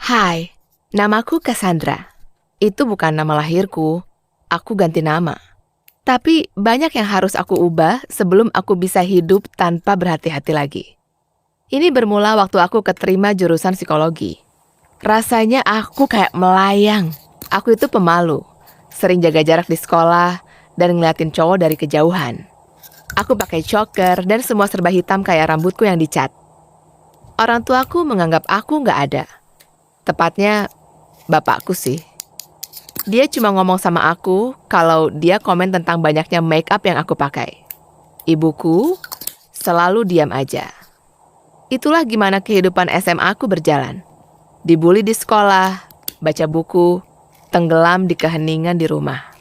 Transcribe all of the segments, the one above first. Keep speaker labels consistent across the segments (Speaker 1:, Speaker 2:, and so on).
Speaker 1: Hai, namaku Cassandra. Itu bukan nama lahirku, aku ganti nama. Tapi banyak yang harus aku ubah sebelum aku bisa hidup tanpa berhati-hati lagi. Ini bermula waktu aku keterima jurusan psikologi. Rasanya aku kayak melayang. Aku itu pemalu, sering jaga jarak di sekolah dan ngeliatin cowok dari kejauhan. Aku pakai choker dan semua serba hitam kayak rambutku yang dicat. Orang tuaku menganggap aku nggak ada. Tepatnya, bapakku sih. Dia cuma ngomong sama aku kalau dia komen tentang banyaknya make up yang aku pakai. Ibuku selalu diam aja. Itulah gimana kehidupan SMA aku berjalan. Dibully di sekolah, baca buku, tenggelam di keheningan di rumah.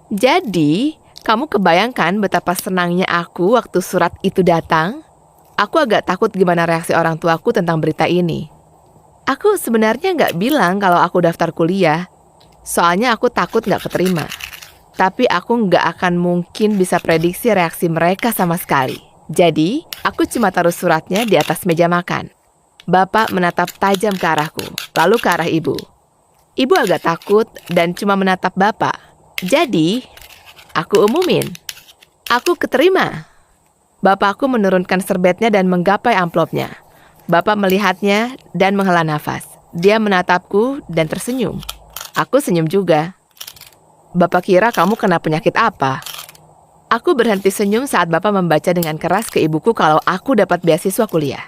Speaker 1: Jadi, kamu kebayangkan betapa senangnya aku waktu surat itu datang? Aku agak takut gimana reaksi orang tuaku tentang berita ini. Aku sebenarnya nggak bilang kalau aku daftar kuliah, soalnya aku takut nggak keterima. Tapi aku nggak akan mungkin bisa prediksi reaksi mereka sama sekali. Jadi, aku cuma taruh suratnya di atas meja makan. Bapak menatap tajam ke arahku, lalu ke arah ibu. Ibu agak takut dan cuma menatap bapak. Jadi, aku umumin. Aku keterima. Bapakku menurunkan serbetnya dan menggapai amplopnya. Bapak melihatnya dan menghela nafas. Dia menatapku dan tersenyum. Aku senyum juga. Bapak kira kamu kena penyakit apa? Aku berhenti senyum saat Bapak membaca dengan keras ke ibuku kalau aku dapat beasiswa kuliah.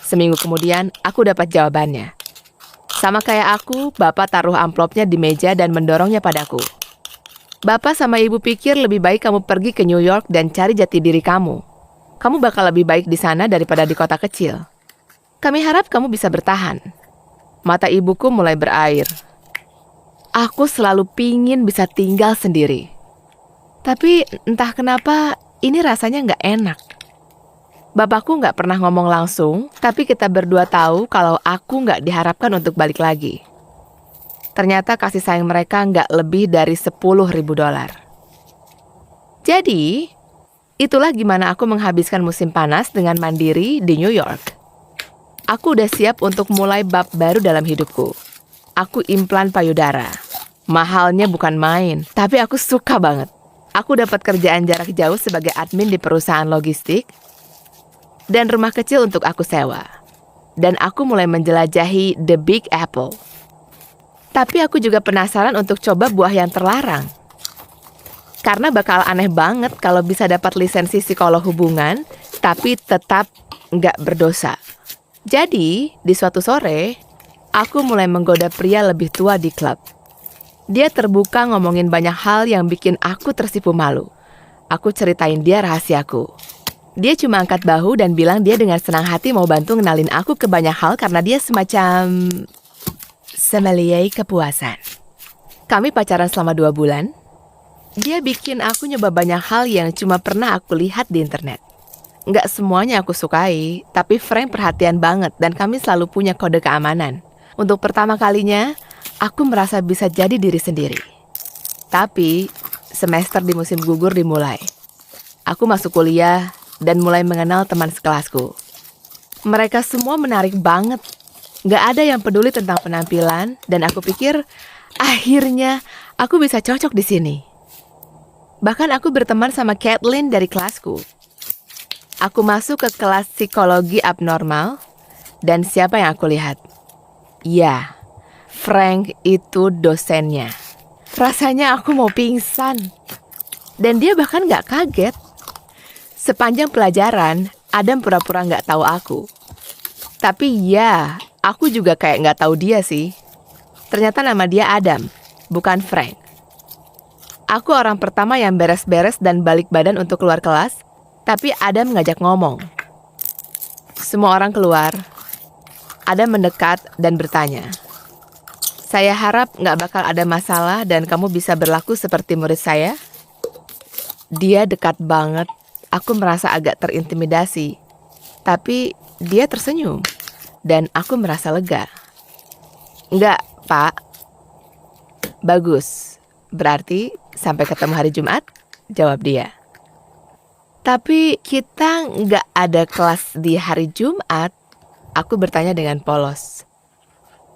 Speaker 1: Seminggu kemudian, aku dapat jawabannya. Sama kayak aku, Bapak taruh amplopnya di meja dan mendorongnya padaku. Bapak sama ibu pikir lebih baik kamu pergi ke New York dan cari jati diri kamu. Kamu bakal lebih baik di sana daripada di kota kecil. Kami harap kamu bisa bertahan. Mata ibuku mulai berair. Aku selalu pingin bisa tinggal sendiri. Tapi entah kenapa ini rasanya nggak enak. Bapakku nggak pernah ngomong langsung, tapi kita berdua tahu kalau aku nggak diharapkan untuk balik lagi. Ternyata kasih sayang mereka nggak lebih dari $10.000. Jadi, itulah gimana aku menghabiskan musim panas dengan mandiri di New York. Aku udah siap untuk mulai bab baru dalam hidupku. Aku implan payudara. Mahalnya bukan main, tapi aku suka banget. Aku dapat kerjaan jarak jauh sebagai admin di perusahaan logistik dan rumah kecil untuk aku sewa. Dan aku mulai menjelajahi The Big Apple. Tapi aku juga penasaran untuk coba buah yang terlarang. Karena bakal aneh banget kalau bisa dapat lisensi psikolog hubungan, tapi tetap nggak berdosa. Jadi, di suatu sore, aku mulai menggoda pria lebih tua di klub. Dia terbuka ngomongin banyak hal yang bikin aku tersipu malu. Aku ceritain dia rahasiaku. Dia cuma angkat bahu dan bilang dia dengan senang hati mau bantu ngenalin aku ke banyak hal karena dia semacam sommelier kepuasan. Kami pacaran selama 2 bulan. Dia bikin aku nyoba banyak hal yang cuma pernah aku lihat di internet. Nggak semuanya aku sukai, tapi Frank perhatian banget dan kami selalu punya kode keamanan. Untuk pertama kalinya, aku merasa bisa jadi diri sendiri. Tapi, semester di musim gugur dimulai. Aku masuk kuliah dan mulai mengenal teman sekelasku. Mereka semua menarik banget. Nggak ada yang peduli tentang penampilan, dan aku pikir, akhirnya aku bisa cocok di sini. Bahkan aku berteman sama Kathleen dari kelasku. Aku masuk ke kelas psikologi abnormal, dan siapa yang aku lihat? Ya, Frank itu dosennya. Rasanya aku mau pingsan. Dan dia bahkan nggak kaget. Sepanjang pelajaran, Adam pura-pura nggak tahu aku. Tapi ya, aku juga kayak nggak tahu dia sih. Ternyata nama dia Adam, bukan Frank. Aku orang pertama yang beres-beres dan balik badan untuk keluar kelas, tapi Adam ngajak ngomong. Semua orang keluar. Adam mendekat dan bertanya, "Saya harap nggak bakal ada masalah dan kamu bisa berlaku seperti murid saya?" Dia dekat banget. Aku merasa agak terintimidasi. Tapi dia tersenyum. Dan aku merasa lega. "Nggak, Pak." "Bagus. Berarti sampai ketemu hari Jumat?" jawab dia. "Tapi kita nggak ada kelas di hari Jumat." Aku bertanya dengan polos.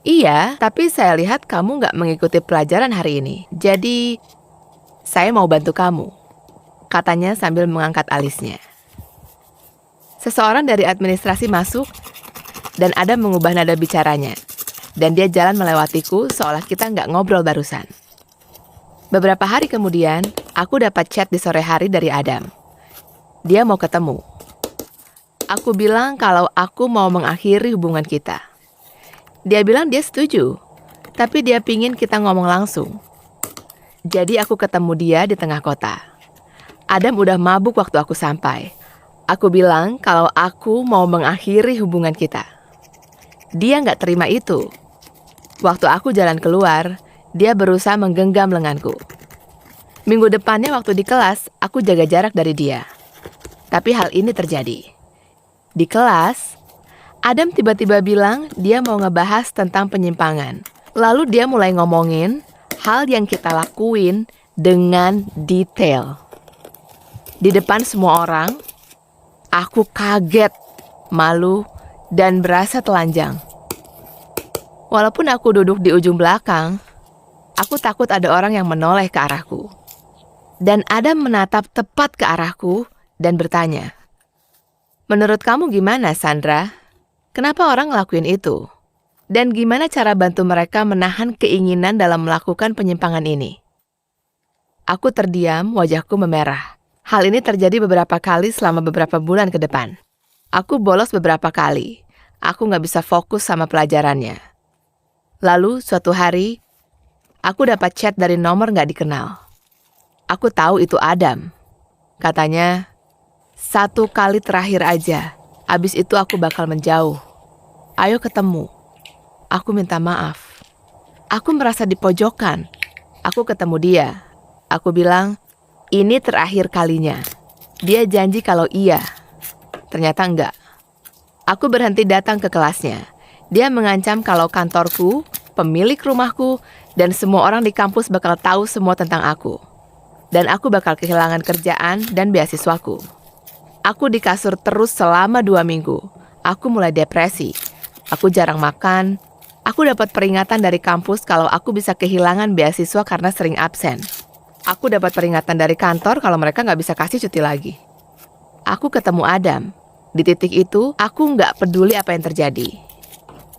Speaker 1: Iya, tapi saya lihat kamu nggak mengikuti pelajaran hari ini. Jadi, saya mau bantu kamu, katanya sambil mengangkat alisnya. Seseorang dari administrasi masuk, dan Adam mengubah nada bicaranya. Dan dia jalan melewatiku seolah kita nggak ngobrol barusan. Beberapa hari kemudian, aku dapat chat di sore hari dari Adam. Dia mau ketemu. Aku bilang kalau aku mau mengakhiri hubungan kita. Dia bilang dia setuju, tapi dia pingin kita ngomong langsung. Jadi aku ketemu dia di tengah kota. Adam udah mabuk waktu aku sampai. Aku bilang kalau aku mau mengakhiri hubungan kita. Dia nggak terima itu. Waktu aku jalan keluar, dia berusaha menggenggam lenganku. Minggu depannya waktu di kelas, aku jaga jarak dari dia. Tapi hal ini terjadi. Di kelas, Adam tiba-tiba bilang dia mau ngebahas tentang penyimpangan. Lalu dia mulai ngomongin hal yang kita lakuin dengan detail. Di depan semua orang, aku kaget, malu, dan berasa telanjang. Walaupun aku duduk di ujung belakang, aku takut ada orang yang menoleh ke arahku. Dan Adam menatap tepat ke arahku dan bertanya, "Menurut kamu gimana, Sandra? Kenapa orang ngelakuin itu? Dan gimana cara bantu mereka menahan keinginan dalam melakukan penyimpangan ini?" Aku terdiam, wajahku memerah. Hal ini terjadi beberapa kali selama beberapa bulan ke depan. Aku bolos beberapa kali. Aku nggak bisa fokus sama pelajarannya. Lalu, suatu hari, aku dapat chat dari nomor nggak dikenal. Aku tahu itu Adam. Katanya, "1 kali terakhir aja. Abis itu aku bakal menjauh. Ayo ketemu." Aku minta maaf. Aku merasa dipojokkan. Aku ketemu dia. Aku bilang, ini terakhir kalinya. Dia janji kalau iya. Ternyata enggak. Aku berhenti datang ke kelasnya. Dia mengancam kalau kantorku, pemilik rumahku, dan semua orang di kampus bakal tahu semua tentang aku. Dan aku bakal kehilangan kerjaan dan beasiswaku. Aku di kasur terus selama 2 minggu. Aku mulai depresi. Aku jarang makan. Aku dapat peringatan dari kampus kalau aku bisa kehilangan beasiswa karena sering absen. Aku dapat peringatan dari kantor kalau mereka nggak bisa kasih cuti lagi. Aku ketemu Adam. Di titik itu, aku nggak peduli apa yang terjadi.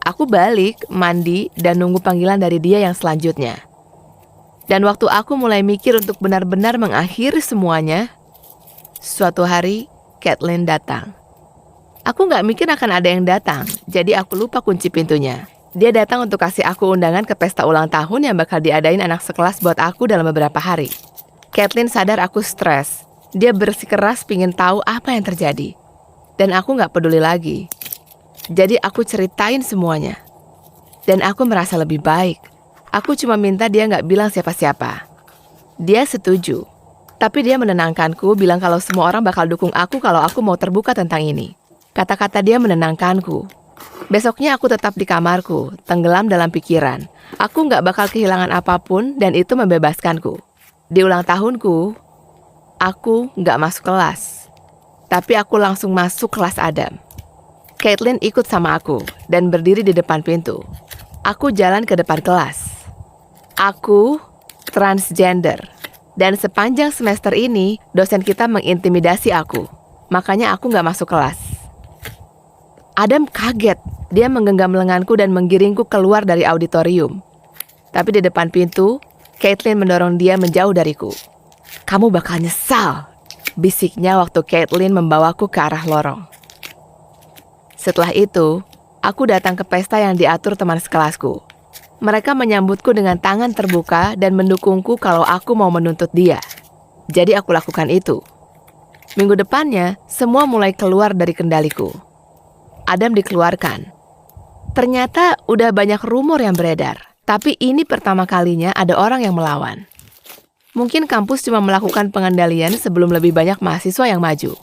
Speaker 1: Aku balik, mandi, dan nunggu panggilan dari dia yang selanjutnya. Dan waktu aku mulai mikir untuk benar-benar mengakhiri semuanya, suatu hari, Caitlin datang. Aku nggak mikir akan ada yang datang, jadi aku lupa kunci pintunya. Dia datang untuk kasih aku undangan ke pesta ulang tahun yang bakal diadain anak sekelas buat aku dalam beberapa hari. Caitlin sadar aku stres. Dia bersikeras pingin tahu apa yang terjadi. Dan aku nggak peduli lagi. Jadi aku ceritain semuanya. Dan aku merasa lebih baik. Aku cuma minta dia nggak bilang siapa-siapa. Dia setuju. Tapi dia menenangkanku, bilang kalau semua orang bakal dukung aku kalau aku mau terbuka tentang ini. Kata-kata dia menenangkanku. Besoknya aku tetap di kamarku, tenggelam dalam pikiran. Aku nggak bakal kehilangan apapun dan itu membebaskanku. Di ulang tahunku, aku nggak masuk kelas. Tapi aku langsung masuk kelas Adam. Caitlin ikut sama aku dan berdiri di depan pintu. Aku jalan ke depan kelas. Aku transgender. Dan sepanjang semester ini, dosen kita mengintimidasi aku. Makanya aku nggak masuk kelas. Adam kaget. Dia menggenggam lenganku dan menggiringku keluar dari auditorium. Tapi di depan pintu, Caitlin mendorong dia menjauh dariku. "Kamu bakal nyesal," bisiknya waktu Caitlin membawaku ke arah lorong. Setelah itu, aku datang ke pesta yang diatur teman sekelasku. Mereka menyambutku dengan tangan terbuka dan mendukungku kalau aku mau menuntut dia. Jadi aku lakukan itu. Minggu depannya, semua mulai keluar dari kendaliku. Adam dikeluarkan. Ternyata udah banyak rumor yang beredar. Tapi ini pertama kalinya ada orang yang melawan. Mungkin kampus cuma melakukan pengendalian sebelum lebih banyak mahasiswa yang maju.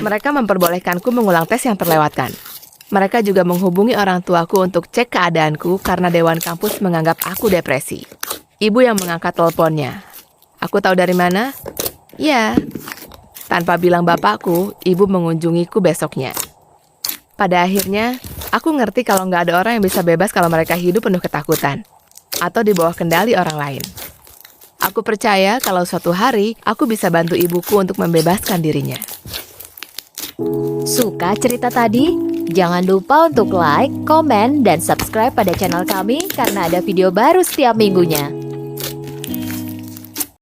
Speaker 1: Mereka memperbolehkanku mengulang tes yang terlewatkan. Mereka juga menghubungi orang tuaku untuk cek keadaanku karena Dewan Kampus menganggap aku depresi. Ibu yang mengangkat teleponnya. Aku tahu dari mana? Ya, tanpa bilang bapakku, ibu mengunjungiku besoknya. Pada akhirnya, Aku ngerti kalau nggak ada orang yang bisa bebas kalau mereka hidup penuh ketakutan atau di bawah kendali orang lain. Aku percaya kalau suatu hari aku bisa bantu ibuku untuk membebaskan dirinya.
Speaker 2: Suka cerita tadi? Jangan lupa untuk like, komen, dan subscribe pada channel kami karena ada video baru setiap minggunya.